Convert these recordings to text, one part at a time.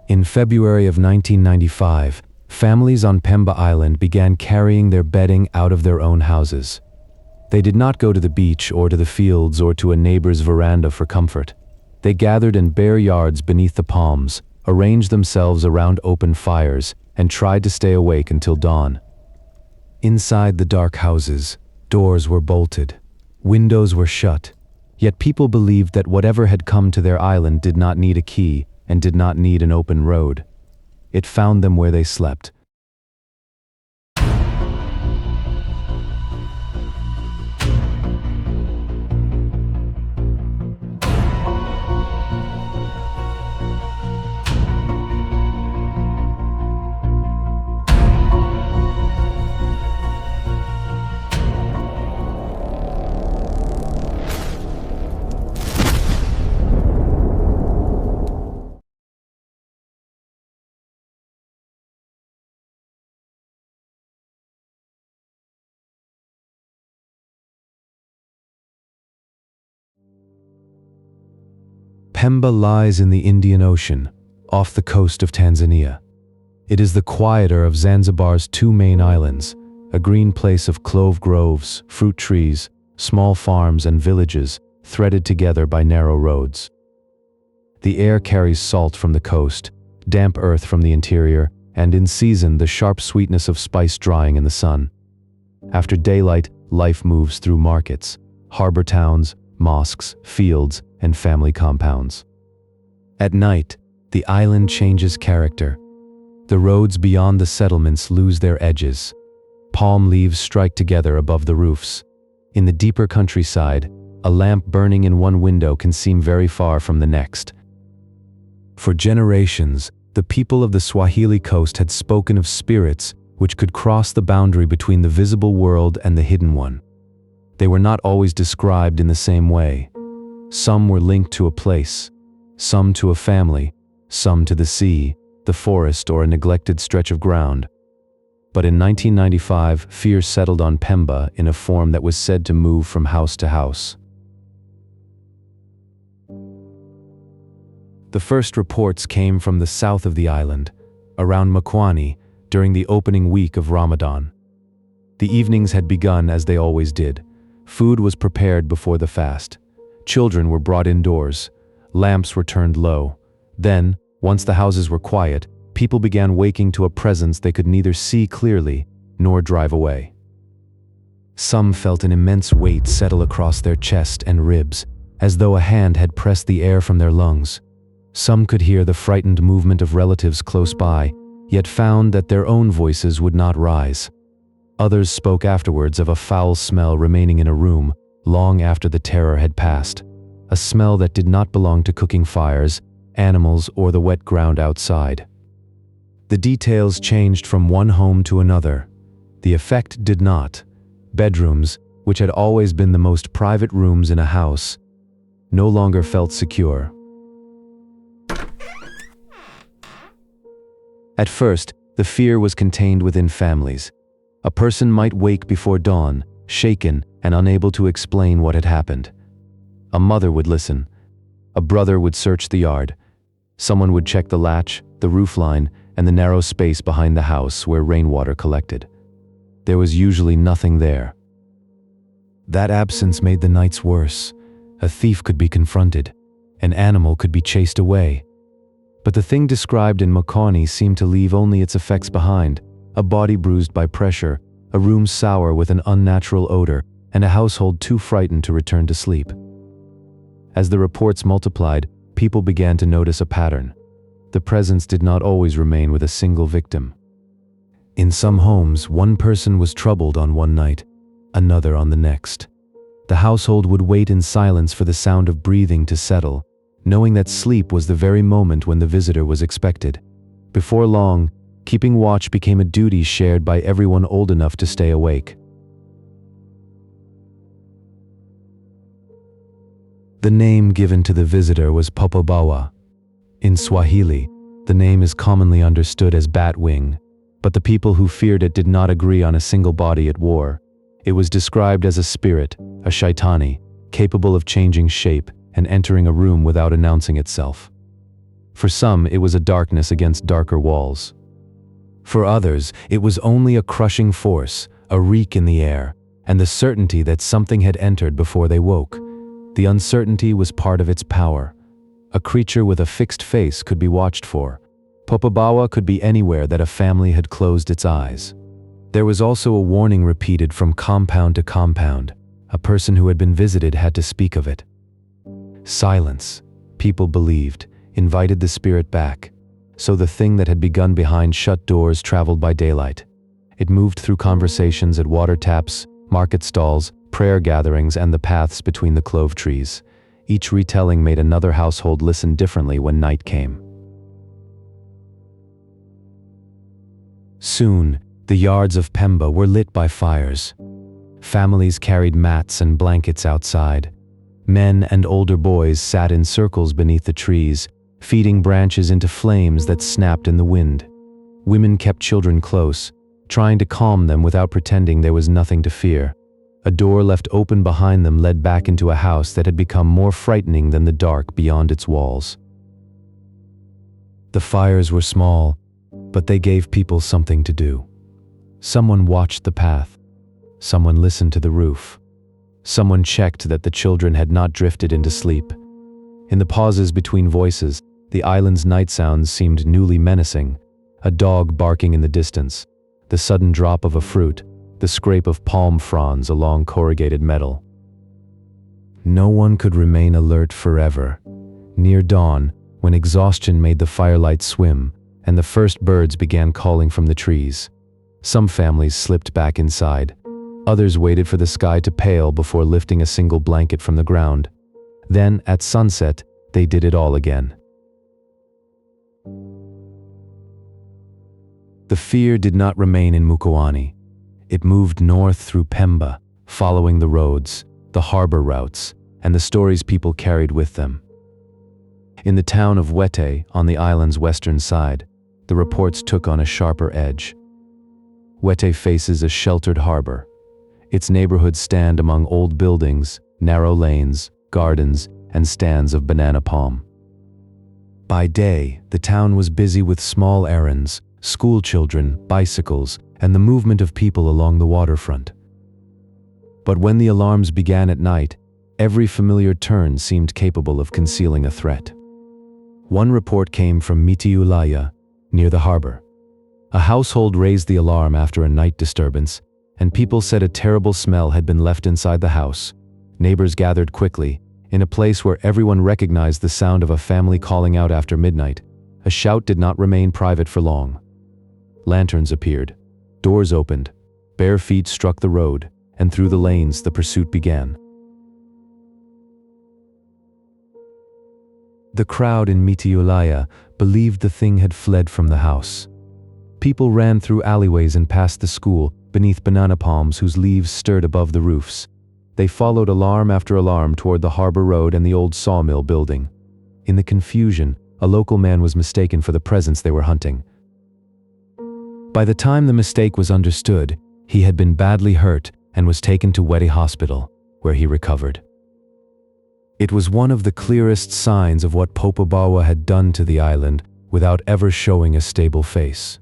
In February of 1995, families on Pemba Island began carrying their bedding out of their own houses. They did not go to the beach or to the fields or to a neighbor's veranda for comfort. They gathered in bare yards beneath the palms, arranged themselves around open fires, and tried to stay awake until dawn. Inside the dark houses, doors were bolted, windows were shut, yet people believed that whatever had come to their island did not need a key and did not need an open road. It found them where they slept. Pemba lies in the Indian Ocean, off the coast of Tanzania. It is the quieter of Zanzibar's two main islands, a green place of clove groves, fruit trees, small farms and villages threaded together by narrow roads. The air carries salt from the coast, damp earth from the interior, and in season the sharp sweetness of spice drying in the sun. After daylight, life moves through markets, harbor towns, mosques, fields, and family compounds. At night, the island changes character. The roads beyond the settlements lose their edges. Palm leaves strike together above the roofs. In the deeper countryside, a lamp burning in one window can seem very far from the next. For generations, the people of the Swahili coast had spoken of spirits which could cross the boundary between the visible world and the hidden one. They were not always described in the same way. Some were linked to a place, some to a family, some to the sea, the forest, or a neglected stretch of ground. But in 1995, fear settled on Pemba in a form that was said to move from house to house. The first reports came from the south of the island, around Makwani, during the opening week of Ramadan. The evenings had begun as they always did. Food was prepared before the fast. Children were brought indoors. Lamps were turned low. Then, once the houses were quiet, people began waking to a presence they could neither see clearly nor drive away. Some felt an immense weight settle across their chest and ribs, as though a hand had pressed the air from their lungs. Some could hear the frightened movement of relatives close by, yet found that their own voices would not rise. Others spoke afterwards of a foul smell remaining in a room long after the terror had passed, a smell that did not belong to cooking fires, animals, or the wet ground outside. The details changed from one home to another. The effect did not. Bedrooms, which had always been the most private rooms in a house, no longer felt secure. At first, the fear was contained within families. A person might wake before dawn, shaken and unable to explain what had happened. A mother would listen. A brother would search the yard. Someone would check the latch, the roofline, and the narrow space behind the house where rainwater collected. There was usually nothing there. That absence made the nights worse. A thief could be confronted. An animal could be chased away. But the thing described in Makwani seemed to leave only its effects behind: a body bruised by pressure, a room sour with an unnatural odor, and a household too frightened to return to sleep. As the reports multiplied, people began to notice a pattern. The presence did not always remain with a single victim. In some homes, one person was troubled on one night, another on the next. The household would wait in silence for the sound of breathing to settle, knowing that sleep was the very moment when the visitor was expected. Before long, keeping watch became a duty shared by everyone old enough to stay awake. The name given to the visitor was Popobawa. In Swahili, the name is commonly understood as batwing, but the people who feared it did not agree on a single body it wore. It was described as a spirit, a shaitani, capable of changing shape and entering a room without announcing itself. For some, it was a darkness against darker walls. For others, it was only a crushing force, a reek in the air, and the certainty that something had entered before they woke. The uncertainty was part of its power. A creature with a fixed face could be watched for. Popobawa could be anywhere that a family had closed its eyes. There was also a warning repeated from compound to compound. A person who had been visited had to speak of it. Silence, people believed, invited the spirit back. So the thing that had begun behind shut doors traveled by daylight. It moved through conversations at water taps, market stalls, prayer gatherings, and the paths between the clove trees. Each retelling made another household listen differently when night came. Soon, the yards of Pemba were lit by fires. Families carried mats and blankets outside. Men and older boys sat in circles beneath the trees, feeding branches into flames that snapped in the wind. Women kept children close, trying to calm them without pretending there was nothing to fear. A door left open behind them led back into a house that had become more frightening than the dark beyond its walls. The fires were small, but they gave people something to do. Someone watched the path. Someone listened to the roof. Someone checked that the children had not drifted into sleep. In the pauses between voices, the island's night sounds seemed newly menacing. A dog barking in the distance, the sudden drop of a fruit, the scrape of palm fronds along corrugated metal. No one could remain alert forever. Near dawn, when exhaustion made the firelight swim, and the first birds began calling from the trees, some families slipped back inside. Others waited for the sky to pale before lifting a single blanket from the ground. Then, at sunset, they did it all again. The fear did not remain in Mkoani. It moved north through Pemba, following the roads, the harbor routes, and the stories people carried with them. In the town of Wete, on the island's western side, the reports took on a sharper edge. Wete faces a sheltered harbor. Its neighborhoods stand among old buildings, narrow lanes, gardens, and stands of banana palm. By day, the town was busy with small errands, school children, bicycles, and the movement of people along the waterfront. But when the alarms began at night, every familiar turn seemed capable of concealing a threat. One report came from Mitiulaya, near the harbor. A household raised the alarm after a night disturbance, and people said a terrible smell had been left inside the house. Neighbors gathered quickly, in a place where everyone recognized the sound of a family calling out after midnight. A shout did not remain private for long. Lanterns appeared. Doors opened. Bare feet struck the road, and through the lanes the pursuit began. The crowd in Mitiulaya believed the thing had fled from the house. People ran through alleyways and past the school, beneath banana palms whose leaves stirred above the roofs. They followed alarm after alarm toward the harbor road and the old sawmill building. In the confusion, a local man was mistaken for the presence they were hunting. By the time the mistake was understood, he had been badly hurt and was taken to Wete Hospital, where he recovered. It was one of the clearest signs of what Popobawa had done to the island without ever showing a stable face.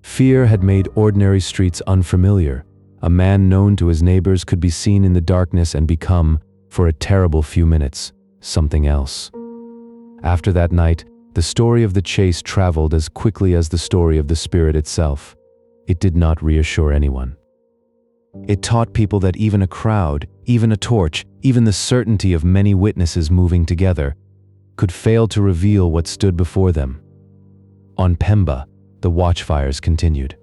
Fear had made ordinary streets unfamiliar. A man known to his neighbors could be seen in the darkness and become, for a terrible few minutes, something else. After that night, the story of the chase traveled as quickly as the story of the spirit itself. It did not reassure anyone. It taught people that even a crowd, even a torch, even the certainty of many witnesses moving together, could fail to reveal what stood before them. On Pemba, the watchfires continued.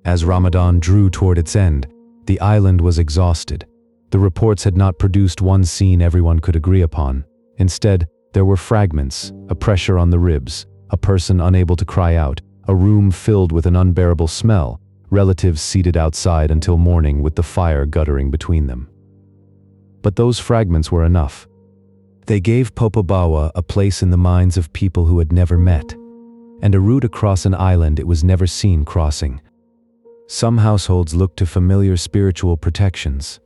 As Ramadan drew toward its end, the island was exhausted. The reports had not produced one scene everyone could agree upon. Instead, there were fragments, a pressure on the ribs, a person unable to cry out, a room filled with an unbearable smell, relatives seated outside until morning with the fire guttering between them. But those fragments were enough. They gave Popobawa a place in the minds of people who had never met, and a route across an island it was never seen crossing. Some households looked to familiar spiritual protections.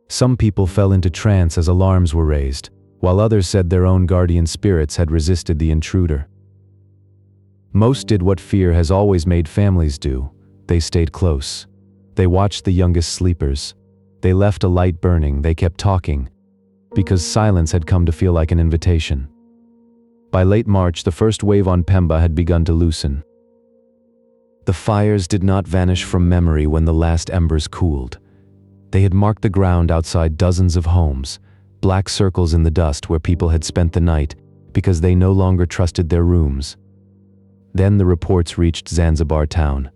Some people fell into trance as alarms were raised, while others said their own guardian spirits had resisted the intruder. Most did what fear has always made families do. They stayed close. They watched the youngest sleepers. They left a light burning, they kept talking, because silence had come to feel like an invitation. By late March, the first wave on Pemba had begun to loosen. The fires did not vanish from memory when the last embers cooled. They had marked the ground outside dozens of homes, black circles in the dust where people had spent the night because they no longer trusted their rooms. Then the reports reached Zanzibar town.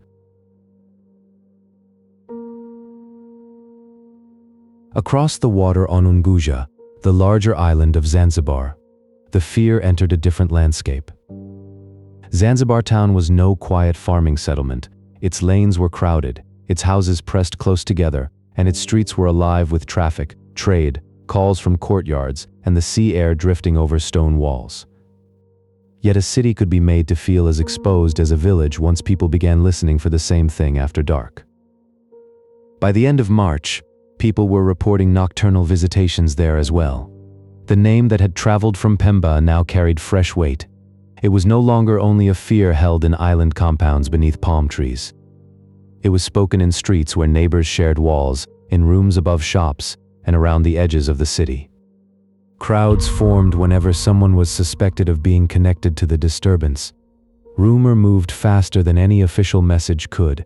Across the water on Unguja, the larger island of Zanzibar, the fear entered a different landscape. Zanzibar town was no quiet farming settlement. Its lanes were crowded, its houses pressed close together, and its streets were alive with traffic, trade, calls from courtyards, and the sea air drifting over stone walls. Yet a city could be made to feel as exposed as a village once people began listening for the same thing after dark. By the end of March, people were reporting nocturnal visitations there as well. The name that had traveled from Pemba now carried fresh weight. It was no longer only a fear held in island compounds beneath palm trees. It was spoken in streets where neighbors shared walls, in rooms above shops, and around the edges of the city. Crowds formed whenever someone was suspected of being connected to the disturbance. Rumor moved faster than any official message could.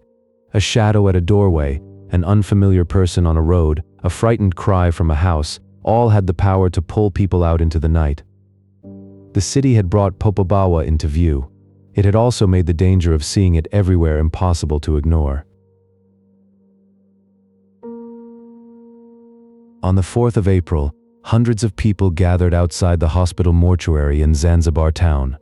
A shadow at a doorway, an unfamiliar person on a road, a frightened cry from a house, all had the power to pull people out into the night. The city had brought Popobawa into view. It had also made the danger of seeing it everywhere impossible to ignore. On the 4th of April, hundreds of people gathered outside the hospital mortuary in Zanzibar town.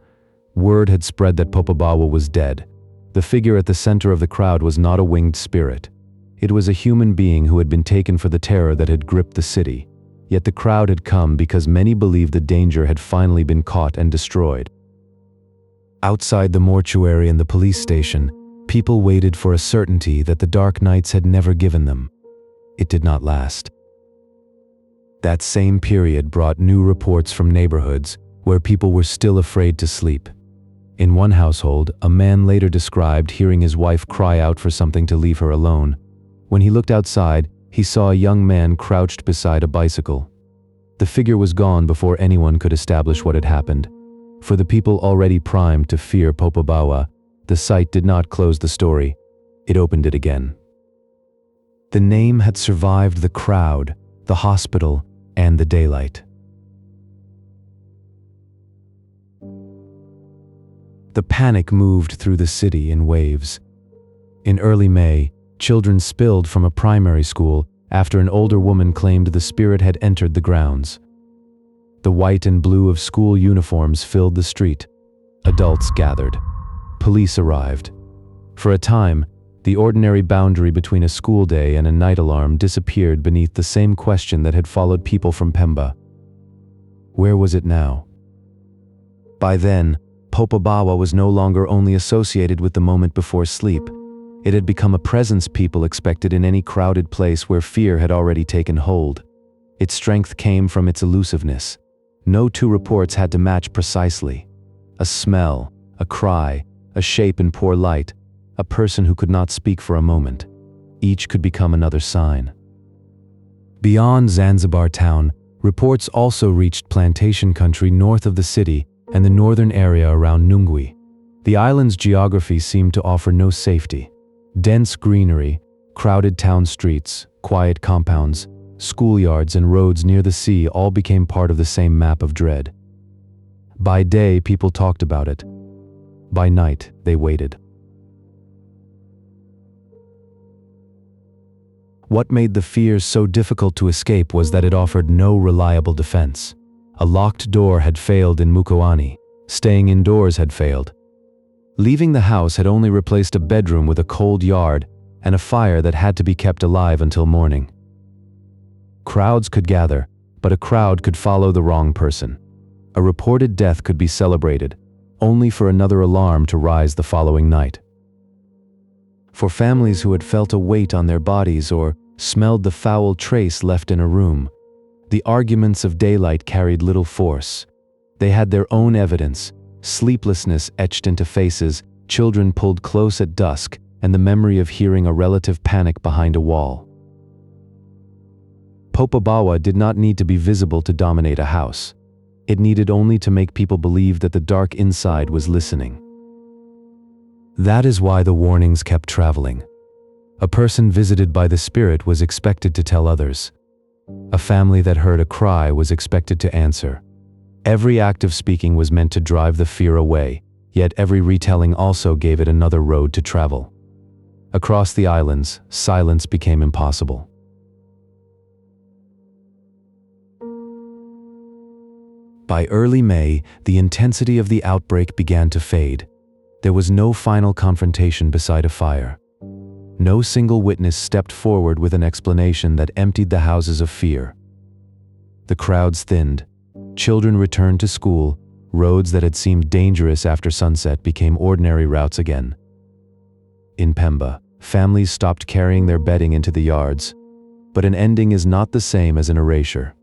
Word had spread that Popobawa was dead. The figure at the center of the crowd was not a winged spirit. It was a human being who had been taken for the terror that had gripped the city. Yet the crowd had come because many believed the danger had finally been caught and destroyed. Outside the mortuary and the police station, people waited for a certainty that the dark nights had never given them. It did not last. That same period brought new reports from neighborhoods where people were still afraid to sleep. In one household, a man later described hearing his wife cry out for something to leave her alone. When he looked outside, he saw a young man crouched beside a bicycle. The figure was gone before anyone could establish what had happened. For the people already primed to fear Popobawa, the sight did not close the story. It opened it again. The name had survived the crowd, the hospital, and the daylight. The panic moved through the city in waves. In early May, children spilled from a primary school after an older woman claimed the spirit had entered the grounds. The white and blue of school uniforms filled the street. Adults gathered. Police arrived. For a time, the ordinary boundary between a school day and a night alarm disappeared beneath the same question that had followed people from Pemba. Where was it now? By then, Popobawa was no longer only associated with the moment before sleep. It had become a presence people expected in any crowded place where fear had already taken hold. Its strength came from its elusiveness. No two reports had to match precisely. A smell, a cry, a shape in poor light, a person who could not speak for a moment. Each could become another sign. Beyond Zanzibar town, reports also reached plantation country north of the city and the northern area around Nungwi. The island's geography seemed to offer no safety. Dense greenery, crowded town streets, quiet compounds, schoolyards and roads near the sea all became part of the same map of dread. By day, people talked about it. By night, they waited. What made the fears so difficult to escape was that it offered no reliable defense. A locked door had failed in Mukoani. Staying indoors had failed. Leaving the house had only replaced a bedroom with a cold yard and a fire that had to be kept alive until morning. Crowds could gather, but a crowd could follow the wrong person. A reported death could be celebrated, only for another alarm to rise the following night. For families who had felt a weight on their bodies or smelled the foul trace left in a room. The arguments of daylight carried little force. They had their own evidence, sleeplessness etched into faces, children pulled close at dusk, and the memory of hearing a relative panic behind a wall. Popobawa did not need to be visible to dominate a house. It needed only to make people believe that the dark inside was listening. That is why the warnings kept traveling. A person visited by the spirit was expected to tell others. A family that heard a cry was expected to answer. Every act of speaking was meant to drive the fear away, yet every retelling also gave it another road to travel. Across the islands, silence became impossible. By early May, the intensity of the outbreak began to fade. There was no final confrontation beside a fire. No single witness stepped forward with an explanation that emptied the houses of fear. The crowds thinned. Children returned to school. Roads that had seemed dangerous after sunset became ordinary routes again. In Pemba, families stopped carrying their bedding into the yards. But an ending is not the same as an erasure.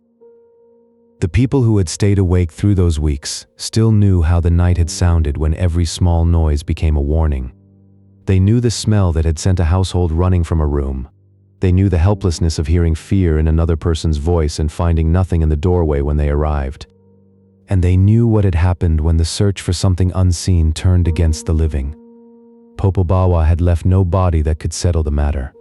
The people who had stayed awake through those weeks still knew how the night had sounded when every small noise became a warning. They knew the smell that had sent a household running from a room. They knew the helplessness of hearing fear in another person's voice and finding nothing in the doorway when they arrived. And they knew what had happened when the search for something unseen turned against the living. Popobawa had left no body that could settle the matter.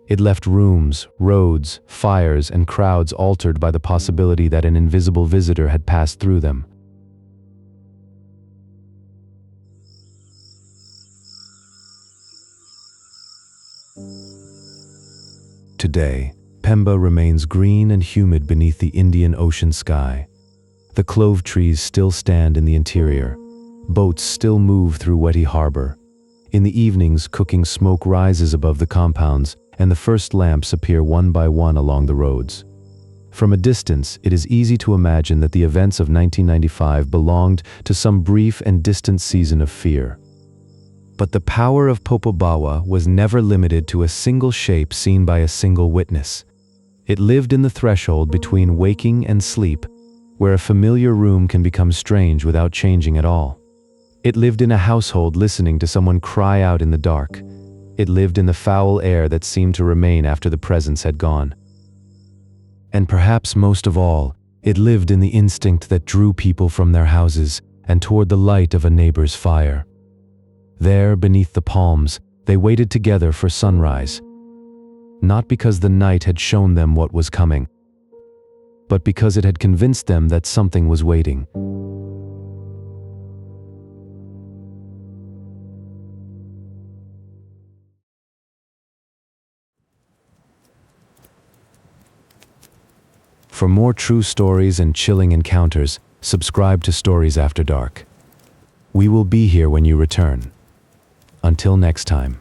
It left rooms, roads, fires, and crowds altered by the possibility that an invisible visitor had passed through them. Today, Pemba remains green and humid beneath the Indian Ocean sky. The clove trees still stand in the interior. Boats still move through Weti Harbor. In the evenings, cooking smoke rises above the compounds, and the first lamps appear one by one along the roads. From a distance, it is easy to imagine that the events of 1995 belonged to some brief and distant season of fear. But the power of Popobawa was never limited to a single shape seen by a single witness. It lived in the threshold between waking and sleep, where a familiar room can become strange without changing at all. It lived in a household listening to someone cry out in the dark. It lived in the foul air that seemed to remain after the presence had gone. And perhaps most of all, it lived in the instinct that drew people from their houses and toward the light of a neighbor's fire. There, beneath the palms, they waited together for sunrise. Not because the night had shown them what was coming, but because it had convinced them that something was waiting. For more true stories and chilling encounters, subscribe to Stories After Dark. We will be here when you return. Until next time.